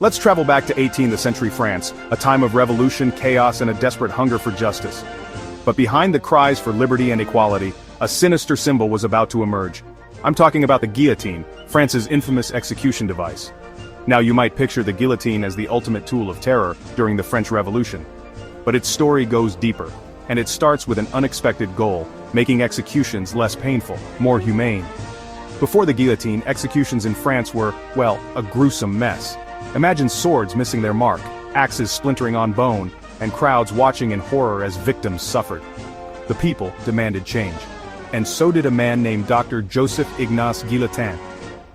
Let's travel back to 18th century France, a time of revolution, chaos, and a desperate hunger for justice. But behind the cries for liberty and equality, a sinister symbol was about to emerge. I'm talking about the guillotine, France's infamous execution device. Now you might picture the guillotine as the ultimate tool of terror during the French Revolution. But its story goes deeper, and it starts with an unexpected goal, making executions less painful, more humane. Before the guillotine, executions in France were, well, a gruesome mess. Imagine swords missing their mark, axes splintering on bone, and crowds watching in horror as victims suffered. The people demanded change. And so did a man named Dr. Joseph Ignace Guillotine.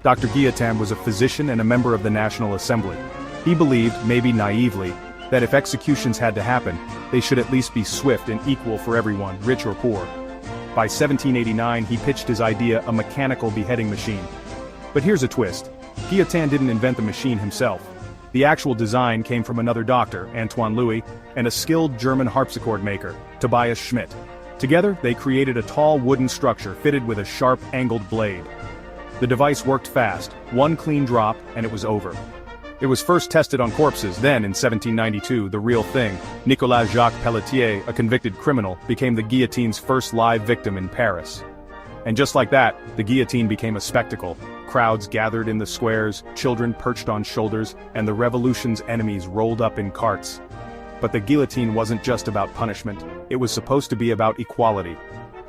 Dr. Guillotine was a physician and a member of the National Assembly. He believed, maybe naively, that if executions had to happen, they should at least be swift and equal for everyone, rich or poor. By 1789, he pitched his idea, a mechanical beheading machine. But here's a twist. Guillotine didn't invent the machine himself. The actual design came from another doctor, Antoine Louis, and a skilled German harpsichord maker, Tobias Schmidt. Together, they created a tall wooden structure fitted with a sharp, angled blade. The device worked fast, one clean drop, and it was over. It was first tested on corpses, then in 1792, the real thing, Nicolas Jacques Pelletier, a convicted criminal, became the guillotine's first live victim in Paris. And just like that, the guillotine became a spectacle. Crowds gathered in the squares, children perched on shoulders, and the revolution's enemies rolled up in carts. But the guillotine wasn't just about punishment, it was supposed to be about equality.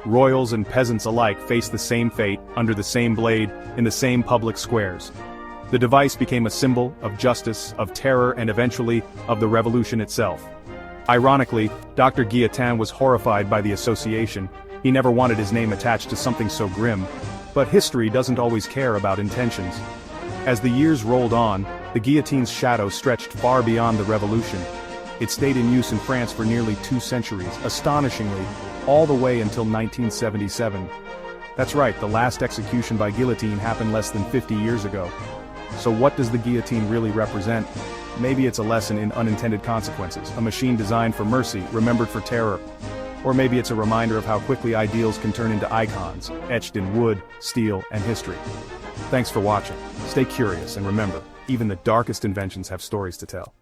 Royals and peasants alike faced the same fate, under the same blade, in the same public squares. The device became a symbol of justice, of terror, and eventually, of the revolution itself. Ironically, Dr. Guillotine was horrified by the association. He never wanted his name attached to something so grim. But history doesn't always care about intentions. As the years rolled on, the guillotine's shadow stretched far beyond the revolution. It stayed in use in France for nearly 2 centuries, astonishingly, all the way until 1977. That's right, the last execution by guillotine happened less than 50 years ago. So what does the guillotine really represent? Maybe it's a lesson in unintended consequences, a machine designed for mercy, remembered for terror. Or maybe it's a reminder of how quickly ideals can turn into icons, etched in wood, steel, and history. Thanks for watching. Stay curious and remember, even the darkest inventions have stories to tell.